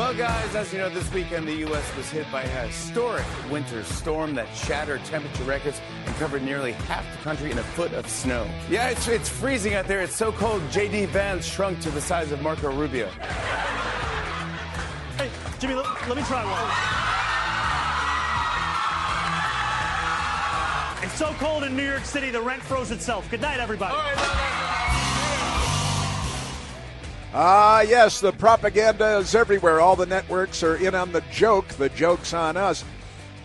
Well, guys, as you know, this weekend the U.S. was hit by a historic winter storm that shattered temperature records and covered nearly half the country in a foot of snow. Yeah, it's freezing out there. It's so cold, J.D. Vance shrunk to the size of Marco Rubio. Hey, Jimmy, let me try one. It's so cold in New York City, the rent froze itself. Good night, everybody. All right, Yes, the propaganda is everywhere. All the networks are in on the joke. The joke's on us.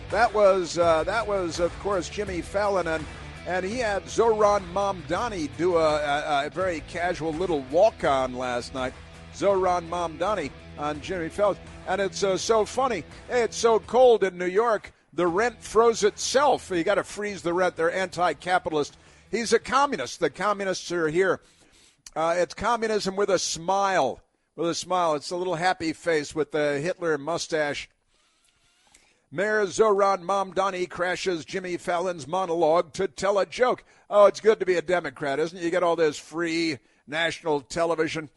That was, of course, Jimmy Fallon, and he had Zohran Mamdani do a very casual little walk-on last night. Zohran Mamdani on Jimmy Fallon. And it's so funny. Hey, it's so cold in New York, the rent froze itself. You got to freeze the rent. They're anti-capitalist. He's a communist. The communists are here. It's communism with a smile. With a smile. It's a little happy face with the Hitler mustache. Mayor Zohran Mamdani crashes Jimmy Fallon's monologue to tell a joke. Oh, it's good to be a Democrat, isn't it? You get all this free national television.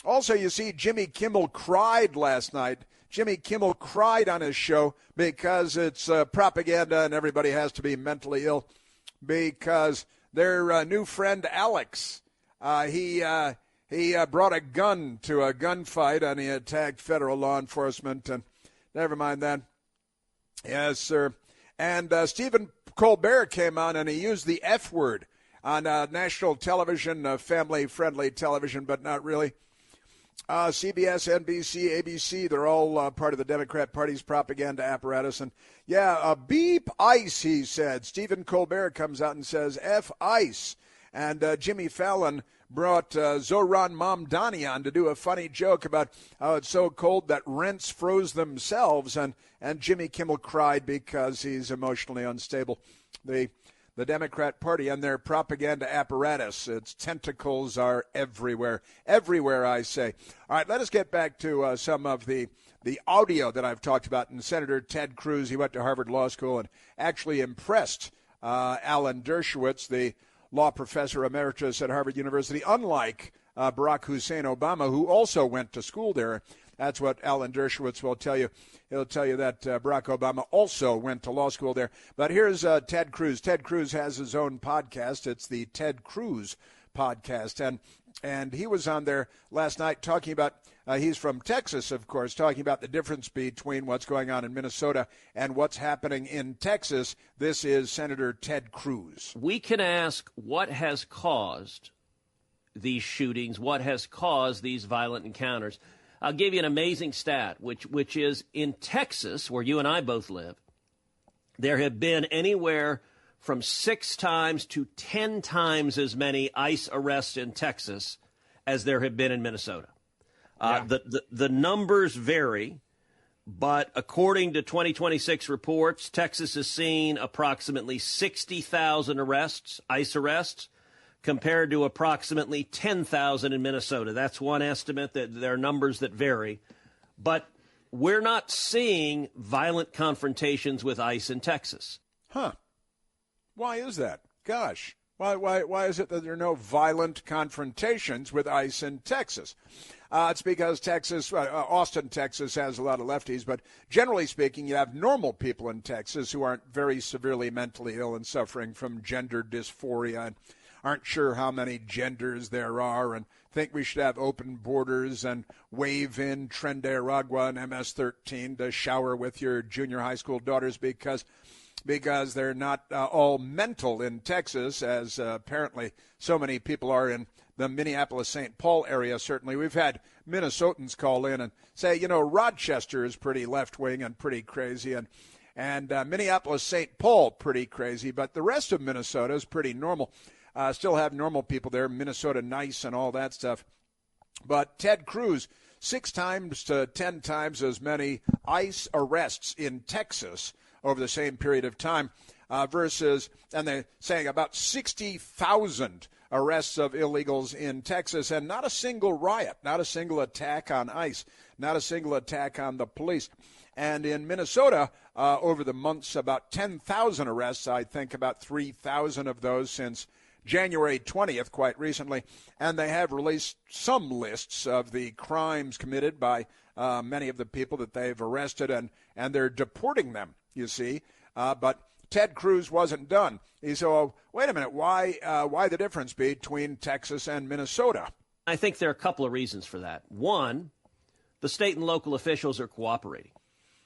Also, you see, Jimmy Kimmel cried last night. Jimmy Kimmel cried on his show because it's propaganda and everybody has to be mentally ill because their new friend Alex, he brought a gun to a gunfight and he attacked federal law enforcement. And never mind that. Yes, sir. And Stephen Colbert came on and he used the F word on national television, family-friendly television, but not really. CBS, NBC, ABC, they're all part of the Democrat Party's propaganda apparatus. And, yeah, beep ICE, he said. Stephen Colbert comes out and says, F ICE. And Jimmy Fallon brought Zohran Mamdani on to do a funny joke about how it's so cold that rents froze themselves. And Jimmy Kimmel cried because he's emotionally unstable. The Democrat Party and their propaganda apparatus, its tentacles are everywhere. Everywhere, I say. All right, let us get back to some of the audio that I've talked about. And Senator Ted Cruz, he went to Harvard Law School and actually impressed Alan Dershowitz, the law professor emeritus at Harvard University, unlike Barack Hussein Obama, who also went to school there. That's what Alan Dershowitz will tell you. He'll tell you that Barack Obama also went to law school there. But here's Ted Cruz. Ted Cruz has his own podcast. It's the Ted Cruz podcast. And he was on there last night talking about, he's from Texas, of course, talking about the difference between what's going on in Minnesota and what's happening in Texas. This is Senator Ted Cruz. We can ask what has caused these shootings, what has caused these violent encounters. I'll give you an amazing stat, which is in Texas, where you and I both live, there have been anywhere from 6 times to 10 times as many ICE arrests in Texas as there have been in Minnesota. Yeah. The numbers vary, but according to 2026 reports, Texas has seen approximately 60,000 arrests, ICE arrests, compared to approximately 10,000 in Minnesota. That's one estimate. That there are numbers that vary. But we're not seeing violent confrontations with ICE in Texas. Huh. Why is that? Gosh. Why is it that there are no violent confrontations with ICE in Texas? It's because Texas, Austin, Texas has a lot of lefties, but generally speaking, you have normal people in Texas who aren't very severely mentally ill and suffering from gender dysphoria and aren't sure how many genders there are and think we should have open borders and wave in Tren de Aragua and MS-13 to shower with your junior high school daughters because they're not all mental in Texas, as apparently so many people are in the Minneapolis-St. Paul area. Certainly, we've had Minnesotans call in and say, you know, Rochester is pretty left-wing and pretty crazy, and Minneapolis-St. Paul pretty crazy, but the rest of Minnesota is pretty normal. Still have normal people there, Minnesota nice and all that stuff. But Ted Cruz, 6 times to 10 times as many ICE arrests in Texas over the same period of time versus, and they're saying about 60,000 arrests of illegals in Texas, and not a single riot, not a single attack on ICE, not a single attack on the police. And in Minnesota, over the months, about 10,000 arrests, I think about 3,000 of those since January 20th, quite recently, and they have released some lists of the crimes committed by many of the people that they've arrested, and they're deporting them, you see. But Ted Cruz wasn't done. He said, oh, wait a minute, why the difference between Texas and Minnesota? I think there are a couple of reasons for that. One, the state and local officials are cooperating.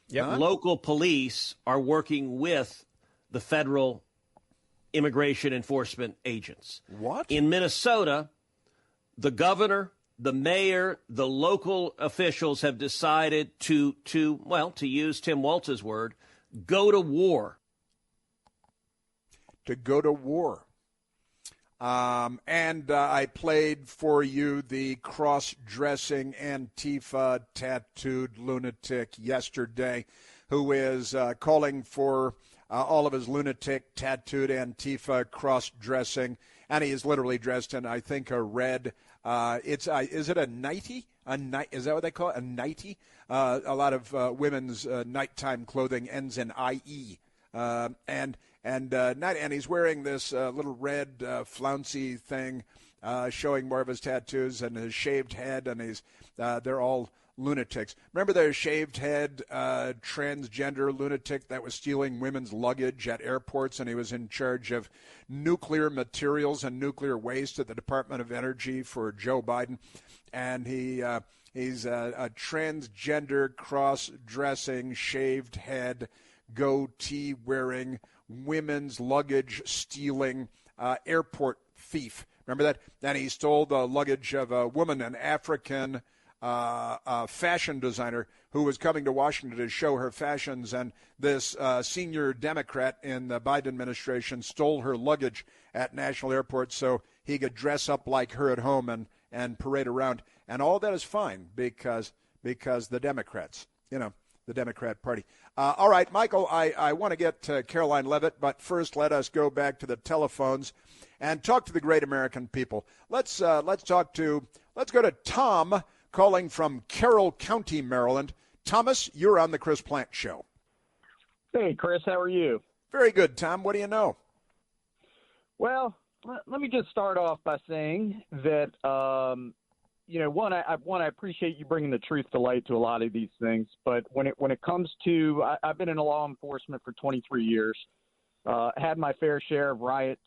Yep. Local police are working with the federal immigration enforcement agents. What? In Minnesota, the governor, the mayor, the local officials have decided to use Tim Walz's word, go to war. To go to war. And I played for you the cross-dressing Antifa tattooed lunatic yesterday who is calling for all of his lunatic tattooed Antifa cross-dressing. And he is literally dressed in, I think, a red, is it a nightie? Is that what they call it? A nightie? A lot of women's nighttime clothing ends in IE. And he's wearing this little red flouncy thing, showing more of his tattoos and his shaved head, and they're all lunatics. Remember the shaved head transgender lunatic that was stealing women's luggage at airports, and he was in charge of nuclear materials and nuclear waste at the Department of Energy for Joe Biden, and he's a transgender, cross-dressing, shaved head, goatee-wearing, women's luggage stealing airport thief. Remember that? Then he stole the luggage of a woman, an African fashion designer who was coming to Washington to show her fashions, and this senior Democrat in the Biden administration stole her luggage at national airports so he could dress up like her at home and parade around. And all that is fine because the Democrats, the Democrat Party. All right, Michael, I want to get to Caroline Leavitt, but first let us go back to the telephones and talk to the great American people. Let's go to Tom calling from Carroll County, Maryland. Thomas, you're on the Chris Plante Show. Hey, Chris, how are you? Very good, Tom. What do you know? Well, let me just start off by saying that I appreciate you bringing the truth to light to a lot of these things. But when it comes to, I've been in law enforcement for 23 years, had my fair share of riot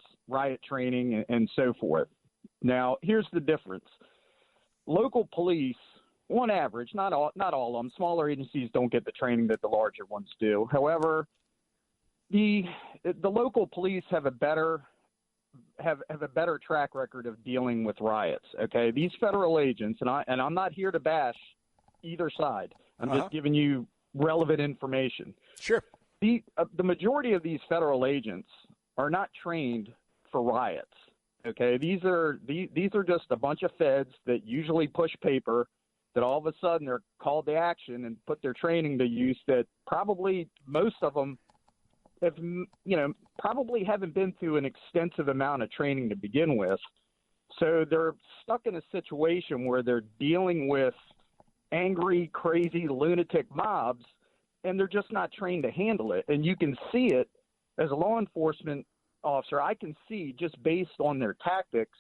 training and so forth. Now, here's the difference. Local police, on average, not all of them, smaller agencies don't get the training that the larger ones do. However, the local police have a better track record of dealing with riots. Okay, these federal agents, and I'm not here to bash either side. I'm just giving you relevant information. Sure. The majority of these federal agents are not trained for riots. Okay, these are just a bunch of feds that usually push paper. That all of a sudden they're called to action and put their training to use. That probably most of them have, probably haven't been through an extensive amount of training to begin with. So they're stuck in a situation where they're dealing with angry, crazy, lunatic mobs, and they're just not trained to handle it. And you can see it as a law enforcement officer. I can see just based on their tactics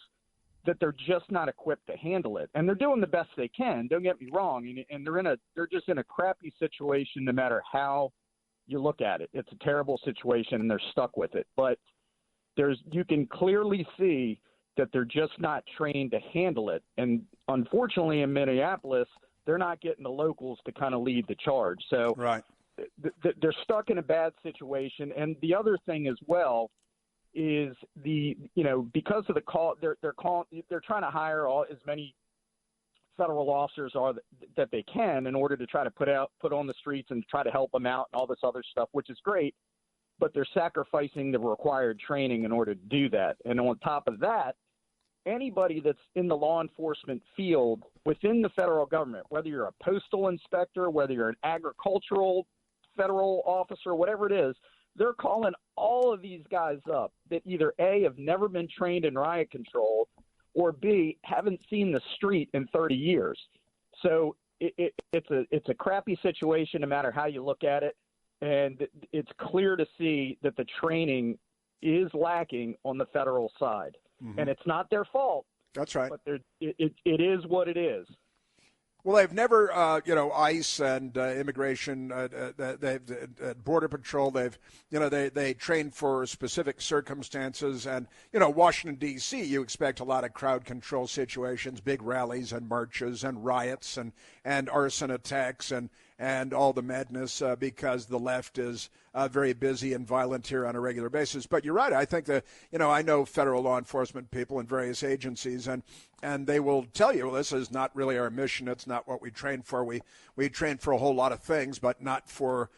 that they're just not equipped to handle it. And they're doing the best they can. Don't get me wrong. And they're just in a crappy situation no matter how you look at it. It's a terrible situation and they're stuck with it. But you can clearly see that they're just not trained to handle it. And unfortunately in Minneapolis, they're not getting the locals to kind of lead the charge. So right. They're stuck in a bad situation. And the other thing as well is because of the call, they're trying to hire as many federal officers that they can in order to try to put on the streets and try to help them out and all this other stuff, which is great, but they're sacrificing the required training in order to do that. And on top of that, anybody that's in the law enforcement field within the federal government, whether you're a postal inspector, whether you're an agricultural federal officer, whatever it is, they're calling all of these guys up that either A, have never been trained in riot control, or B, haven't seen the street in 30 years. So it's a crappy situation no matter how you look at it. And it's clear to see that the training is lacking on the federal side. and it's not their fault. That's right. But it is what it is. Well, they've never, ICE and immigration, Border Patrol. They train for specific circumstances, and Washington D.C. You expect a lot of crowd control situations, big rallies and marches and riots and arson attacks and all the madness because the left is very busy and violent here on a regular basis. But you're right. I think that I know federal law enforcement people in various agencies, and they will tell you, well, this is not really our mission. It's not what we train for. We train for a whole lot of things, but not for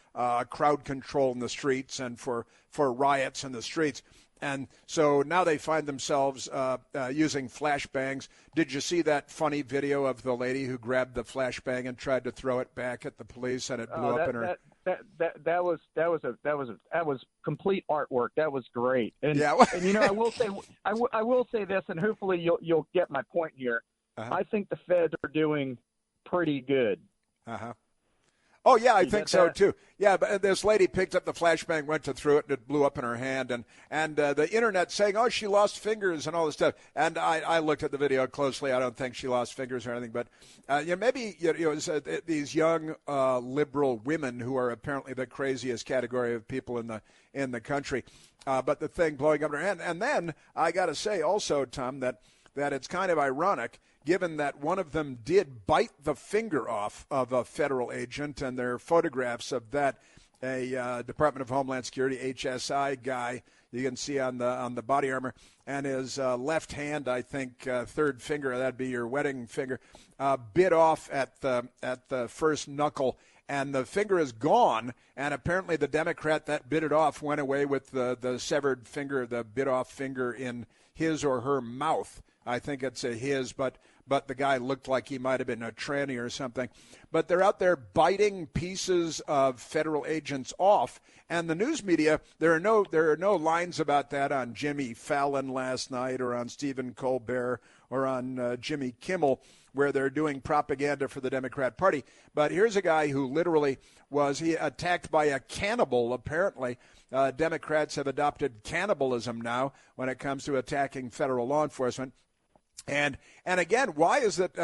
crowd control in the streets and for riots in the streets. And so now they find themselves using flashbangs. Did you see that funny video of the lady who grabbed the flashbang and tried to throw it back at the police, and it blew up in her? That was complete artwork. That was great. And, yeah. And I will say this, and hopefully you'll get my point here. Uh-huh. I think the feds are doing pretty good. Uh-huh. Oh, yeah, I think so, too. Yeah, but this lady picked up the flashbang, went to throw it, and it blew up in her hand. And the Internet saying, oh, she lost fingers and all this stuff. And I looked at the video closely. I don't think she lost fingers or anything. But maybe these young liberal women who are apparently the craziest category of people in the country. But the thing blowing up in her hand. And then I got to say also, Tom, that it's kind of ironic, given that one of them did bite the finger off of a federal agent, and there are photographs of that, a Department of Homeland Security, HSI guy, you can see on the body armor, and his left hand, I think, third finger, that'd be your wedding finger, bit off at the first knuckle, and the finger is gone, and apparently the Democrat that bit it off went away with the severed finger, the bit off finger in his or her mouth. I think it's his, but the guy looked like he might have been a tranny or something. But they're out there biting pieces of federal agents off, and the news media, there are no lines about that on Jimmy Fallon last night or on Stephen Colbert or on Jimmy Kimmel, where they're doing propaganda for the Democrat Party. But here's a guy who literally was attacked by a cannibal, apparently. Democrats have adopted cannibalism now when it comes to attacking federal law enforcement. And again, why is it,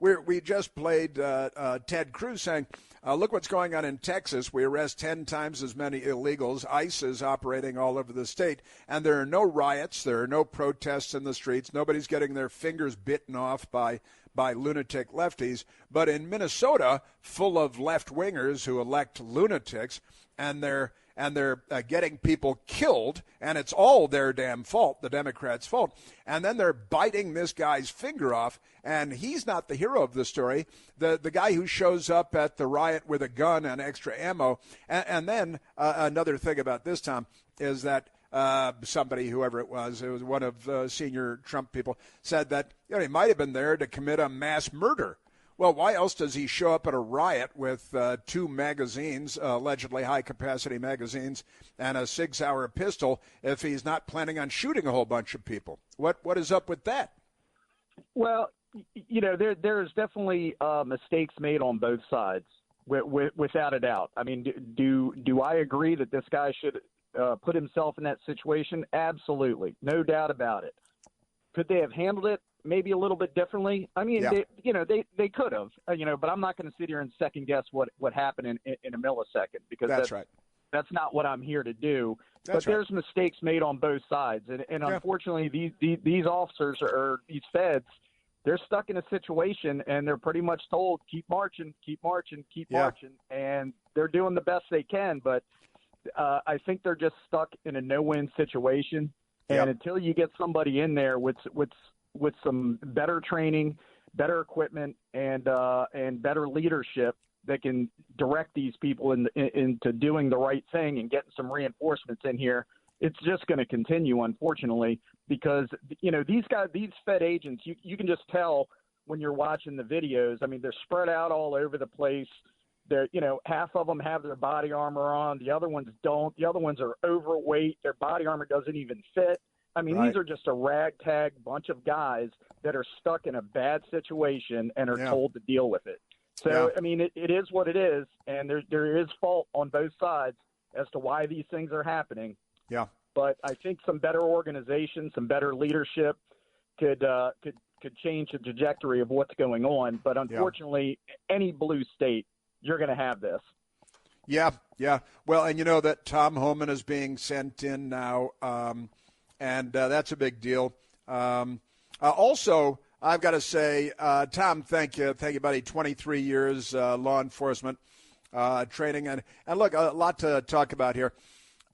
we just played Ted Cruz saying, look what's going on in Texas. We arrest 10 times as many illegals. ICE is operating all over the state, and there are no riots. There are no protests in the streets. Nobody's getting their fingers bitten off by lunatic lefties. But in Minnesota, full of left-wingers who elect lunatics, and they're getting people killed, and it's all their damn fault, the Democrats' fault. And then they're biting this guy's finger off, and he's not the hero of the story. The guy who shows up at the riot with a gun and extra ammo. And then another thing about this, Tom, is that somebody, whoever it was one of senior Trump people, said that he might have been there to commit a mass murder. Well, why else does he show up at a riot with 2 magazines, allegedly high-capacity magazines, and a 6-hour pistol if he's not planning on shooting a whole bunch of people? What is up with that? Well, there's definitely mistakes made on both sides, without a doubt. I mean, do I agree that this guy should put himself in that situation? Absolutely, no doubt about it. Could they have handled it maybe a little bit differently? I mean, yeah. they could have, but I'm not going to sit here and second guess what happened in a millisecond, because that's right. That's not what I'm here to do. That's but there's mistakes made on both sides, and unfortunately, these officers or these feds, they're stuck in a situation, and they're pretty much told, keep marching, and they're doing the best they can. But I think they're just stuck in a no-win situation, and until you get somebody in there with some better training, better equipment, and better leadership that can direct these people into doing the right thing and getting some reinforcements in here, it's just going to continue, unfortunately, because these Fed agents, you can just tell when you're watching the videos. I mean, they're spread out all over the place. They're, half of them have their body armor on, the other ones don't. The other ones are overweight. Their body armor doesn't even fit. I mean, These are just a ragtag bunch of guys that are stuck in a bad situation and are told to deal with it. So, I mean, it is what it is, and there is fault on both sides as to why these things are happening. Yeah. but I think some better organization, some better leadership could change the trajectory of what's going on. But unfortunately, any blue state, you're going to have this. Yeah. Well, and you know that Tom Homan is being sent in now, and that's a big deal. Also, I've got to say, Tom, thank you, buddy. 23 years law enforcement training, and look, a lot to talk about here.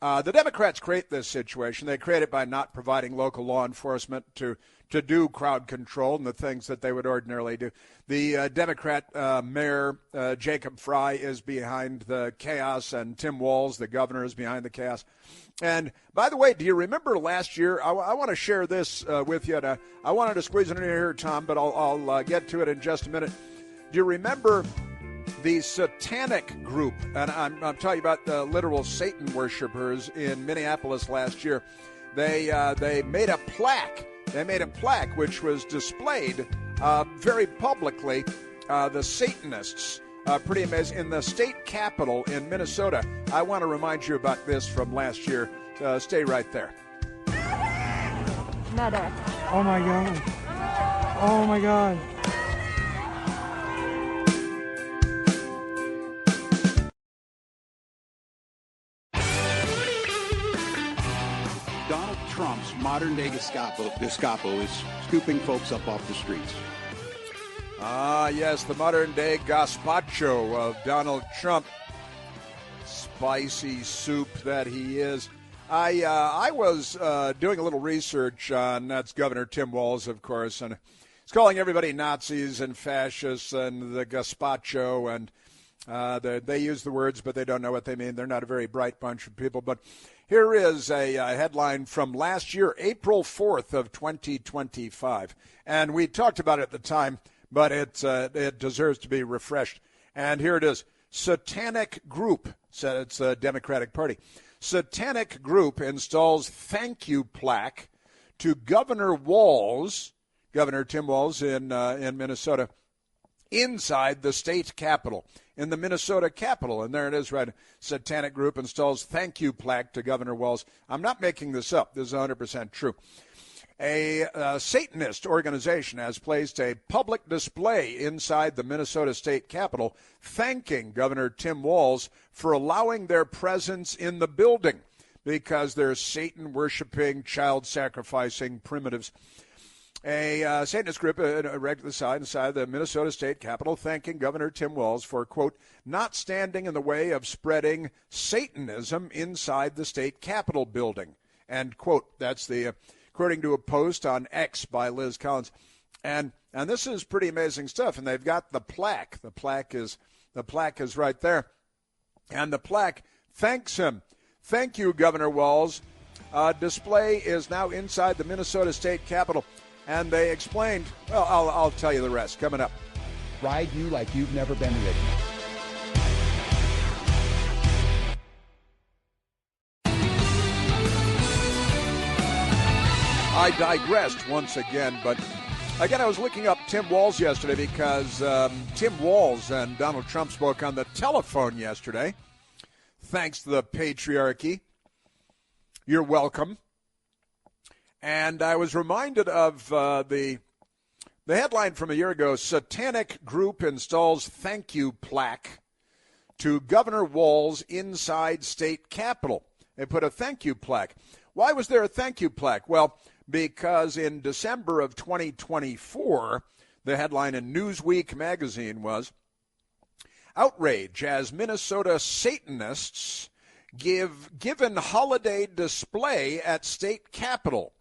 The Democrats create this situation. They create it by not providing local law enforcement to do crowd control and the things that they would ordinarily do. The Democrat mayor, Jacob Fry, is behind the chaos, and Tim Walz, the governor, is behind the chaos. And by the way, do you remember last year? I want to share this with you. And, I wanted to squeeze it in here, Tom, but I'll get to it in just a minute. Do you remember the satanic group? And I'm talking about the literal Satan worshipers in Minneapolis last year. They made a plaque. They made a plaque which was displayed very publicly. The Satanists, pretty amazing, in the state capitol in Minnesota. I want to remind you about this from last year. Stay right there. Medic. Oh my God. Oh my God. Donald Trump's modern-day Gestapo is scooping folks up off the streets. Yes, the modern-day gazpacho of Donald Trump. Spicy soup that he is. I was doing a little research on, that's Governor Tim Walz, of course, and he's calling everybody Nazis and fascists and the gazpacho, and they use the words, but they don't know what they mean. They're not a very bright bunch of people, but here is a headline from last year, April 4th of 2025. And we talked about it at the time, but it deserves to be refreshed. And here it is. Satanic Group, said it's the Democratic Party. Satanic Group installs thank you plaque to Governor Walz, Governor Tim Walz in Minnesota, inside the state capitol, in the Minnesota Capitol. And there it is, right? Satanic Group installs thank you plaque to Governor Walz. I'm not making this up. This is 100% true. A Satanist organization has placed a public display inside the Minnesota State Capitol thanking Governor Tim Walz for allowing their presence in the building because they're Satan-worshiping, child-sacrificing primitives. A Satanist group erected the sign inside the Minnesota State Capitol thanking Governor Tim Walz for, quote, not standing in the way of spreading Satanism inside the state Capitol building, end quote. That's the according to a post on X by Liz Collins. And this is pretty amazing stuff. And they've got the plaque. The plaque is right there. And the plaque thanks him. Thank you, Governor Walz. Display is now inside the Minnesota State Capitol. And they explained, well, I'll tell you the rest coming up. Ride you like you've never been ridden. I digressed once again, but again, I was looking up Tim Walz yesterday because Tim Walz and Donald Trump spoke on the telephone yesterday. Thanks to the patriarchy. You're welcome. And I was reminded of the headline from a year ago, Satanic Group installs thank you plaque to Governor Walz inside state capitol. They put a thank you plaque. Why was there a thank you plaque? Well, because in December of 2024, the headline in Newsweek magazine was, outrage as Minnesota Satanists given holiday display at state capitol.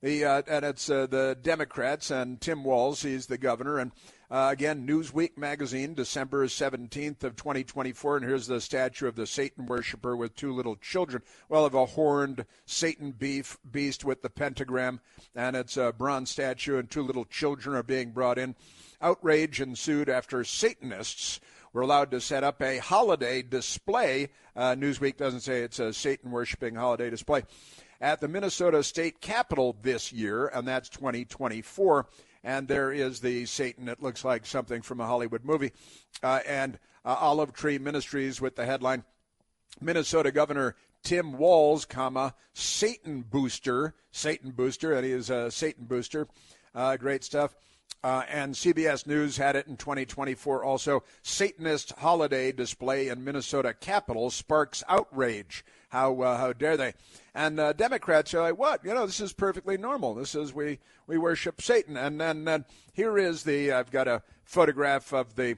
And it's the Democrats and Tim Walz, he's the governor. And again, Newsweek magazine, December 17th of 2024. And here's the statue of the Satan worshiper with two little children. Well, of a horned Satan beast with the pentagram. And it's a bronze statue and two little children are being brought in. Outrage ensued after Satanists were allowed to set up a holiday display. Newsweek doesn't say it's a Satan-worshiping holiday display at the Minnesota State Capitol this year, and that's 2024. And there is the Satan. It looks like something from a Hollywood movie. And Olive Tree Ministries with the headline, Minnesota Governor Tim Walz, Satan booster, and he is a Satan booster. Great stuff. And CBS News had it in 2024 also. Satanist holiday display in Minnesota Capitol sparks outrage. How dare they? And Democrats are like, what? This is perfectly normal. This is we worship Satan. And then here is I've got a photograph of the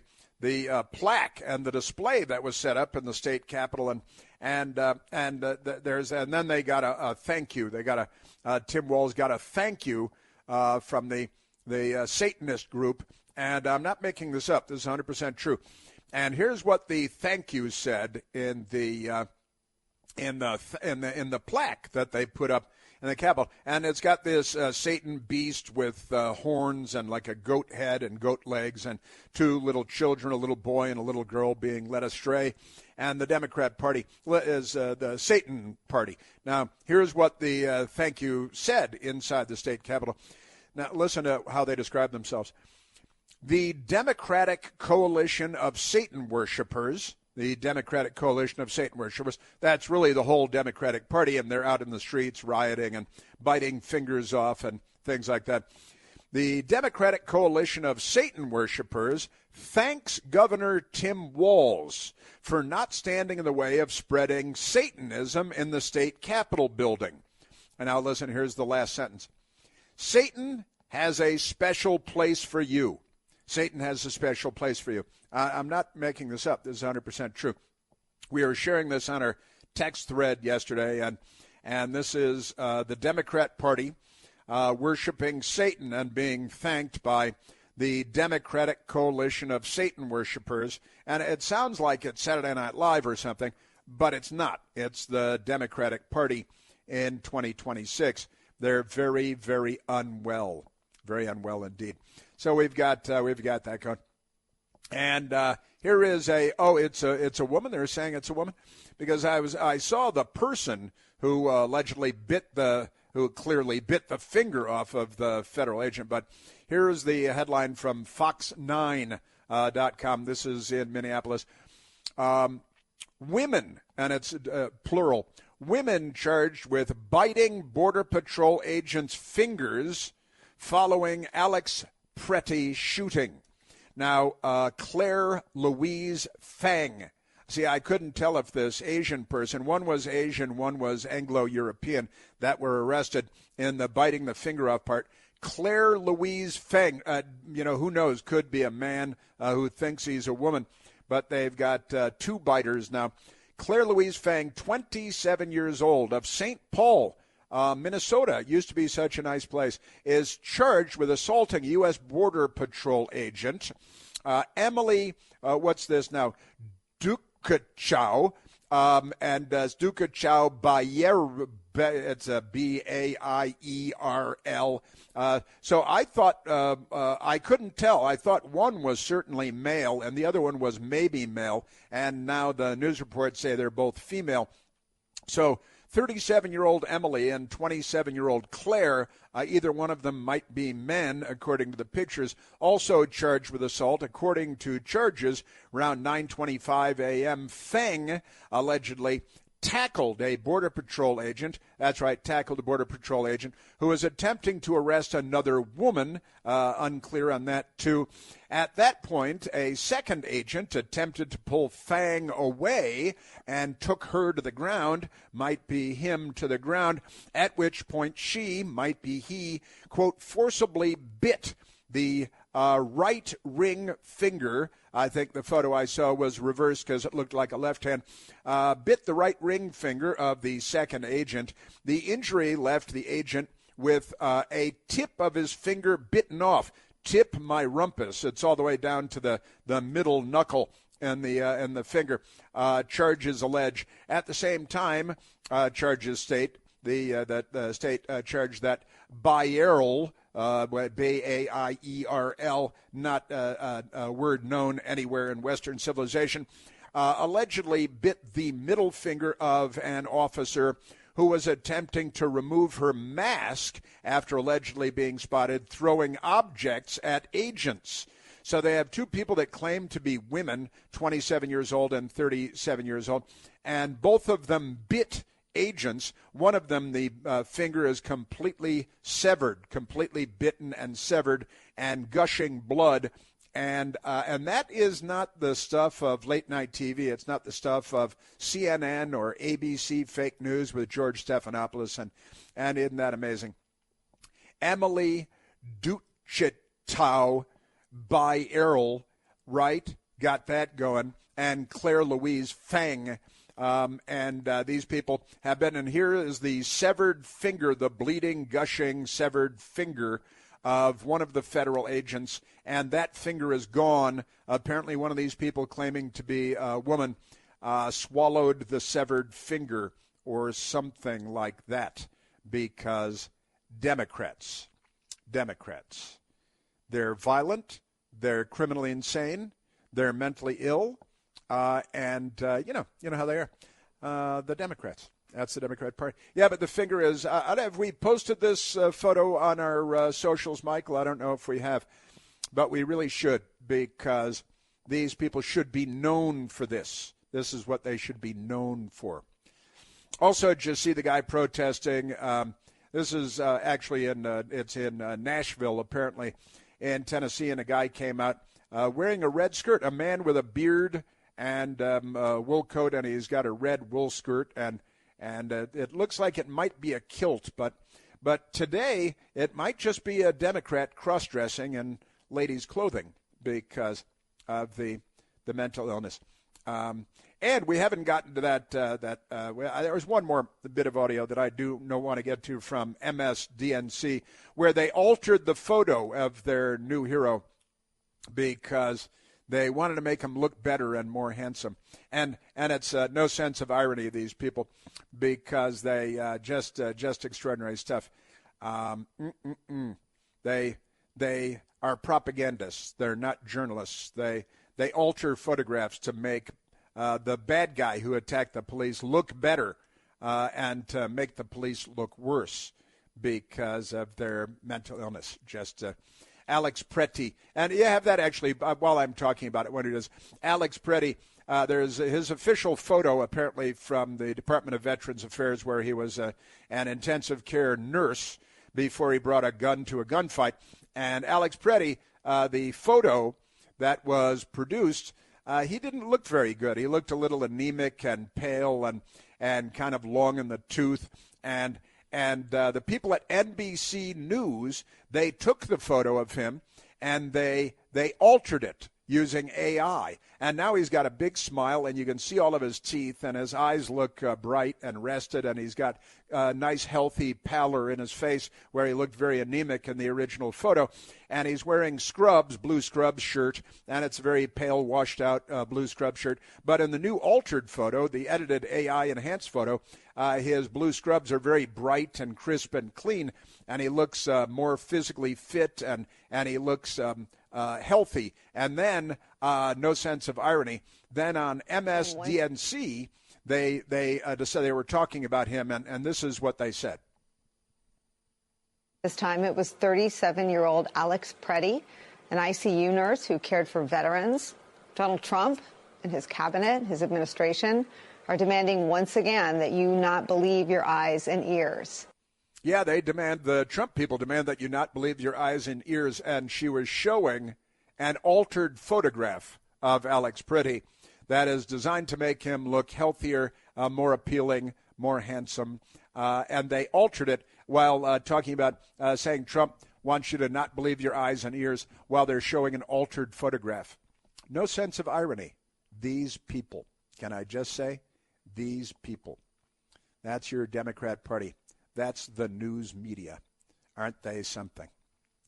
plaque and the display that was set up in the state capitol, and then they got a thank you. They got Tim Walz got a thank you from the Satanist group, and I'm not making this up. This is 100% true. And here's what the thank you said in the plaque that they put up in the Capitol, and it's got this Satan beast with horns and like a goat head and goat legs, and two little children, a little boy and a little girl, being led astray. And the Democrat Party is the Satan Party. Now, here's what the thank you said inside the state Capitol. Now, listen to how they describe themselves. The Democratic Coalition of Satan Worshippers. The Democratic Coalition of Satan Worshippers. That's really the whole Democratic Party, and they're out in the streets rioting and biting fingers off and things like that. The Democratic Coalition of Satan Worshippers thanks Governor Tim Walz for not standing in the way of spreading Satanism in the state Capitol building. And now listen, here's the last sentence. Satan has a special place for you. Satan has a special place for you. I'm not making this up. This is 100% true. We were sharing this on our text thread yesterday, and this is the Democrat Party worshiping Satan and being thanked by the Democratic Coalition of Satan Worshippers. And it sounds like it's Saturday Night Live or something, but it's not. It's the Democratic Party in 2026. They're very, very unwell indeed. So we've got that going. And here is it's a woman. They're saying it's a woman because I saw the person who allegedly who clearly bit the finger off of the federal agent. But here is the headline from Fox9.com. This is in Minneapolis. Women, and it's plural, women charged with biting Border Patrol agents' fingers following Alex Pretty shooting. Now, Claire Louise Fang. See, I couldn't tell if this Asian person, one was Asian, one was Anglo-European, that were arrested in the biting the finger off part. Claire Louise Fang, who knows, could be a man who thinks he's a woman, but they've got two biters now. Claire Louise Fang, 27 years old, of St. Paul, Minnesota, used to be such a nice place, is charged with assaulting U.S. Border Patrol agent Emily, what's this now, Dukachow, and Dukachow Bayer, it's a Baierl. So I thought, I couldn't tell. I thought one was certainly male and the other one was maybe male, and now the news reports say they're both female. So 37-year-old Emily and 27-year-old Claire, either one of them might be men, according to the pictures, also charged with assault. According to charges, around 9:25 a.m., Feng allegedly tackled a Border Patrol agent. That's right, tackled a Border Patrol agent who was attempting to arrest another woman. Unclear on that, too. At that point, a second agent attempted to pull Fang away and took her to the ground, might be him to the ground, at which point she, might be he, quote, forcibly bit the right ring finger. I think the photo I saw was reversed because it looked like a left hand. Bit the right ring finger of the second agent. The injury left the agent with a tip of his finger bitten off. Tip my rumpus. It's all the way down to the middle knuckle and the finger. Charges allege. At the same time, charges state that the state charged that Baierl, Baierl, not a word known anywhere in Western civilization, allegedly bit the middle finger of an officer who was attempting to remove her mask after allegedly being spotted throwing objects at agents. So they have two people that claim to be women, 27 years old and 37 years old, and both of them bit agents. One of them, the finger is completely severed, completely bitten and severed and gushing blood. And that is not the stuff of late-night TV. It's not the stuff of CNN or ABC fake news with George Stephanopoulos. And isn't that amazing? Emily Duchetow by Errol, right? Got that going. And Claire Louise Fang. These people have been, and here is the severed finger, the bleeding, gushing, severed finger of one of the federal agents, and that finger is gone. Apparently one of these people claiming to be a woman swallowed the severed finger or something like that because Democrats, they're violent, they're criminally insane, they're mentally ill, and you know how they are, the Democrats. That's the Democrat Party. Yeah, but the finger is, have we posted this photo on our socials, Michael? I don't know if we have, but we really should, because these people should be known for this. This is what they should be known for. Also, just see the guy protesting. This is actually it's in Nashville, apparently, in Tennessee, and a guy came out wearing a red skirt, a man with a beard and a wool coat, and he's got a red wool skirt, and it looks like it might be a kilt, but today it might just be a Democrat cross-dressing in ladies' clothing because of the mental illness. And we haven't gotten to that. There was one more bit of audio that I do want to get to from MSDNC, where they altered the photo of their new hero because they wanted to make him look better and more handsome. And it's no sense of irony, these people, because they just extraordinary stuff. They are propagandists. They're not journalists. They alter photographs to make the bad guy who attacked the police look better and to make the police look worse because of their mental illness. Alex Pretty. And you have that actually while I'm talking about it when it is. Alex Pretty, there's his official photo apparently from the Department of Veterans Affairs where he was an intensive care nurse before he brought a gun to a gunfight. And Alex Pretty, the photo that was produced, he didn't look very good. He looked a little anemic and pale and kind of long in the tooth. And the people at NBC News, they took the photo of him and they altered it using AI. And now he's got a big smile, and you can see all of his teeth, and his eyes look bright and rested, and he's got a nice, healthy pallor in his face where he looked very anemic in the original photo. And he's wearing scrubs, blue scrubs shirt, and it's a very pale, washed-out blue scrub shirt. But in the new altered photo, the edited AI-enhanced photo, his blue scrubs are very bright and crisp and clean, and he looks more physically fit, and he looks healthy. And then, no sense of irony, then on MSDNC, they decided they were talking about him, and this is what they said. This time it was 37-year-old Alex Pretty, an ICU nurse who cared for veterans. Donald Trump and his cabinet, his administration, are demanding once again that you not believe your eyes and ears. Yeah, the Trump people demand that you not believe your eyes and ears, and she was showing an altered photograph of Alex Pretty that is designed to make him look healthier, more appealing, more handsome, and they altered it while talking about saying Trump wants you to not believe your eyes and ears while they're showing an altered photograph. No sense of irony. These people, can I just say, these people. That's your Democrat Party. That's the news media. Aren't they something?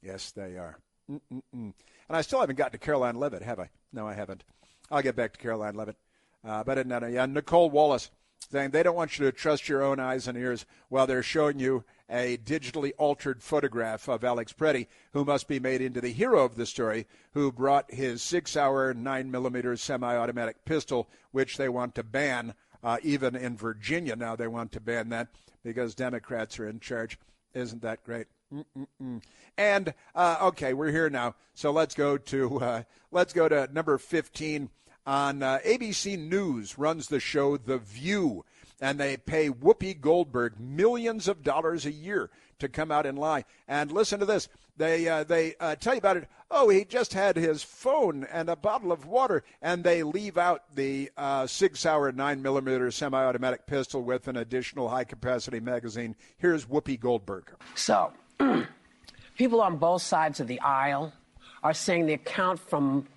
Yes, they are. And I still haven't gotten to Caroline Leavitt, have I? No, I haven't. I'll get back to Caroline Leavitt. But Nicole Wallace saying they don't want you to trust your own eyes and ears while they're showing you a digitally altered photograph of Alex Pretty, who must be made into the hero of the story, who brought his 6-hour 9mm semi-automatic pistol, which they want to ban. Even in Virginia now they want to ban that because Democrats are in charge. Isn't that great? And okay, we're here now. So let's go to number 15 on ABC News. Runs the show The View, and they pay Whoopi Goldberg millions of dollars a year to come out and lie. And listen to this. They tell you about it. Oh, he just had his phone and a bottle of water, and they leave out the Sig Sauer 9mm semi-automatic pistol with an additional high-capacity magazine. Here's Whoopi Goldberg. So, people on both sides of the aisle are saying the account from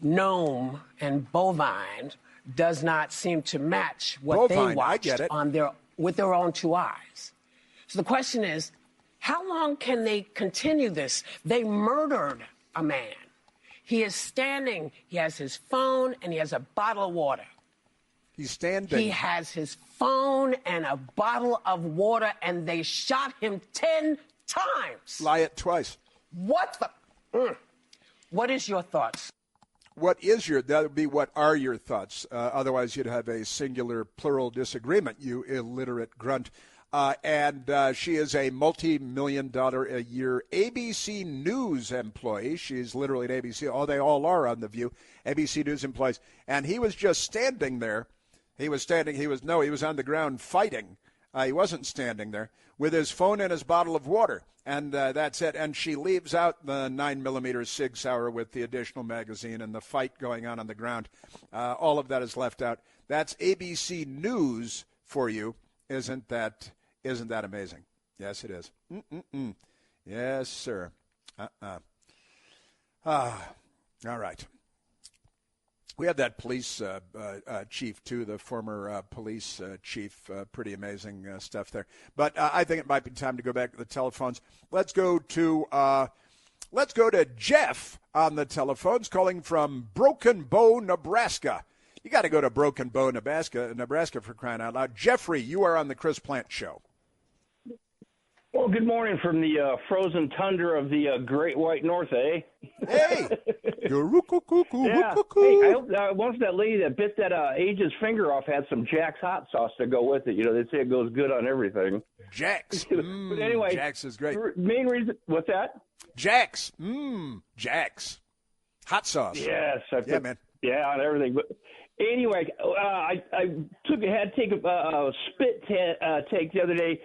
Nome and Bovine does not seem to match what Bovine, they watched I get it. with their own two eyes. So the question is, how long can they continue this? They murdered a man. He is standing, he has his phone, and he has a bottle of water. He's standing. He has his phone and a bottle of water, and they shot him 10 times. Lie it twice. What the? What is your thoughts? That would be what are your thoughts? Otherwise, you'd have a singular plural disagreement, you illiterate grunt. And she is a multi-million-dollar a year ABC News employee. She's literally an ABC. Oh, they all are on The View. ABC News employees. And he was just standing there. He was on the ground fighting. He wasn't standing there with his phone and his bottle of water. And that's it. And she leaves out the 9mm Sig Sauer with the additional magazine and the fight going on the ground. All of that is left out. That's ABC News for you. Isn't that amazing? Yes, it is. Yes, sir. All right. We had that police chief, too, the former police chief. Pretty amazing stuff there. But I think it might be time to go back to the telephones. Let's go to Jeff on the telephones, calling from Broken Bow, Nebraska. You got to go to Broken Bow, Nebraska for crying out loud. Jeffrey, you are on the Chris Plant Show. Well, good morning from the frozen tundra of the Great White North, eh? Hey! Yeah. Hey, I hope once that lady that bit that agent's finger off had some Jack's hot sauce to go with it. You know, they say it goes good on everything. Jack's. But anyway, Jack's is great. Main reason, what's that? Jack's. Jack's. Hot sauce. Yes. Man. Yeah, on everything. But anyway, I had to take a spit take the other day.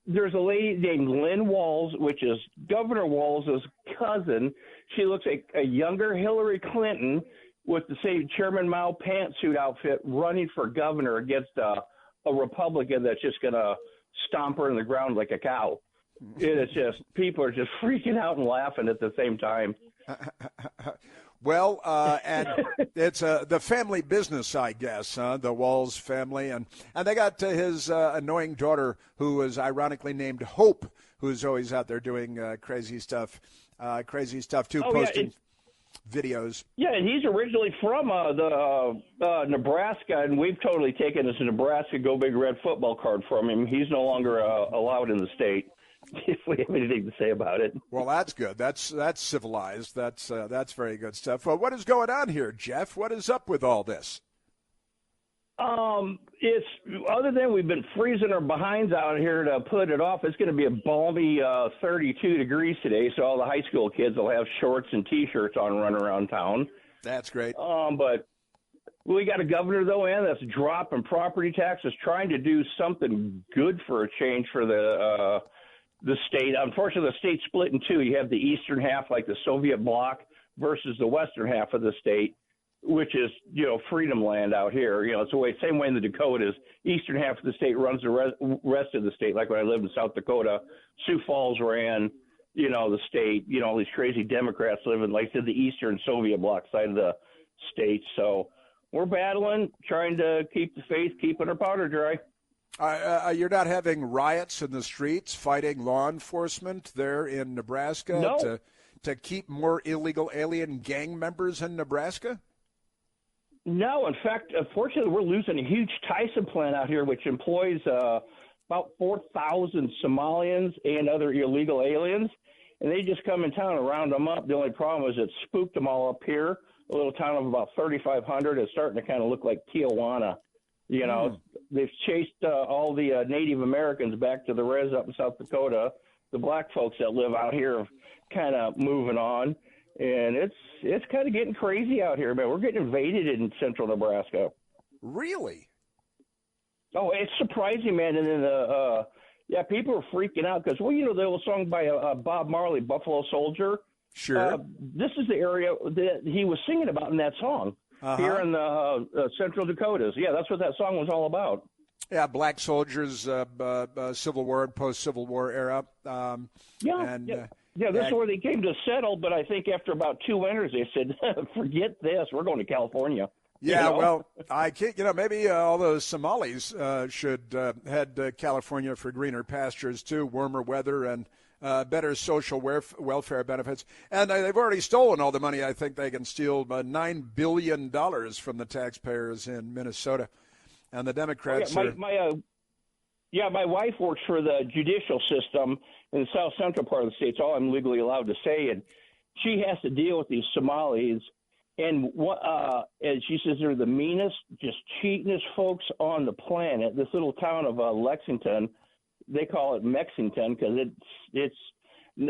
There's a lady named Lynn Walls, which is Governor Walls' cousin. She looks like a younger Hillary Clinton with the same Chairman Mao pantsuit outfit running for governor against a Republican that's just going to stomp her in the ground like a cow. It is just, people are just freaking out and laughing at the same time. Well, and it's the family business, I guess, the Walls family. And they got his annoying daughter, who is ironically named Hope, who's always out there doing crazy stuff too, posting videos. Yeah, and he's originally from Nebraska, and we've totally taken his Nebraska Go Big Red football card from him. He's no longer allowed in the state. If we have anything to say about it. Well, that's good. That's civilized. That's very good stuff. Well, what is going on here, Jeff? What is up with all this? It's other than we've been freezing our behinds out here to put it off. It's going to be a balmy 32 degrees today, so all the high school kids will have shorts and T-shirts on running around town. That's great. But we got a governor, though, and that's dropping property taxes, trying to do something good for a change for the state. Unfortunately, the state's split in two. You have the eastern half, like the Soviet bloc, versus the western half of the state, which is, freedom land out here. It's the same way in the Dakotas. Eastern half of the state runs the rest of the state. Like when I lived in South Dakota, Sioux Falls ran, the state. All these crazy Democrats living like to the eastern Soviet bloc side of the state. So we're battling, trying to keep the faith, keeping our powder dry. You're not having riots in the streets, fighting law enforcement there in Nebraska no. to keep more illegal alien gang members in Nebraska? No. In fact, unfortunately, we're losing a huge Tyson plant out here, which employs about 4,000 Somalians and other illegal aliens. And they just come in town and round them up. The only problem is it spooked them all up here. A little town of about 3,500 is starting to kind of look like Tijuana. They've chased all the Native Americans back to the res up in South Dakota. The black folks that live out here are kind of moving on, and it's kind of getting crazy out here, man. We're getting invaded in central Nebraska. Really? Oh, it's surprising, man. And then, people are freaking out because, the old song by Bob Marley, Buffalo Soldier. Sure. This is the area that he was singing about in that song here in the Central Dakotas. Yeah, that's what that song was all about. Yeah, black soldiers, Civil War and post-Civil War era. This is where they came to settle, but I think after about 2 winters, they said, forget this, we're going to California. Yeah, well, I can't, maybe all those Somalis should head to California for greener pastures, too, warmer weather and better social welfare benefits. And they've already stolen all the money. I think they can steal $9 billion from the taxpayers in Minnesota. And the Democrats my wife works for the judicial system in the south central part of the state. It's all I'm legally allowed to say. And she has to deal with these Somalis. And and she says they're the meanest, just cheatingest folks on the planet. This little town of Lexington, they call it Mexington because it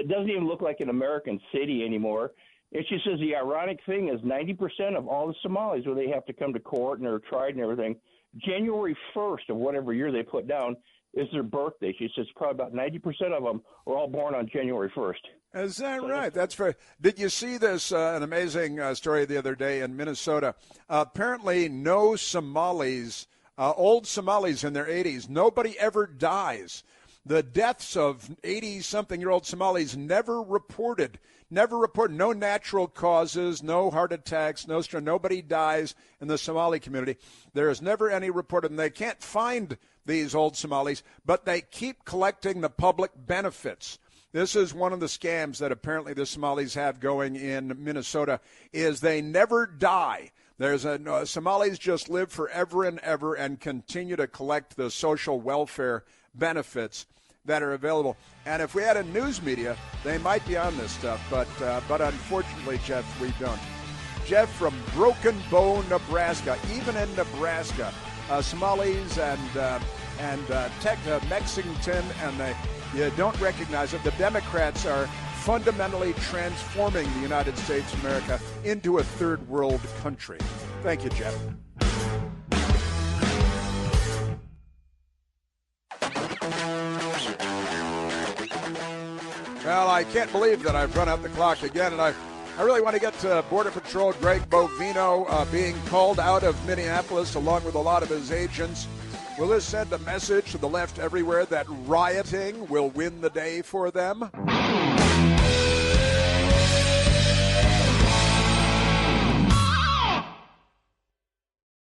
doesn't even look like an American city anymore. And she says the ironic thing is 90% of all the Somalis, where they have to come to court and are tried and everything, January 1st of whatever year they put down is their birthday. She says probably about 90% of them are all born on January 1st. Is that right? That's very. Did you see this? An amazing story the other day in Minnesota. Apparently, no Somalis, old Somalis in their 80s, nobody ever dies. The deaths of 80-something-year-old Somalis never reported. No natural causes, no heart attacks, no stroke. Nobody dies in the Somali community. There is never any reported, and they can't find these old Somalis, but they keep collecting the public benefits. This is one of the scams that apparently the Somalis have going in Minnesota, is they never die. Somalis just live forever and ever and continue to collect the social welfare benefits that are available. And if we had a news media, they might be on this stuff, but unfortunately, Jeff, we don't. Jeff from Broken Bow, Nebraska. Even in Nebraska, Somalis and Mexington, and you don't recognize it. The Democrats are fundamentally transforming the United States of America into a third world country. Thank you, Jeff. Well, I can't believe that I've run out the clock again, and I really want to get to Border Patrol Greg Bovino being called out of Minneapolis along with a lot of his agents. Will this send a message to the left everywhere that rioting will win the day for them?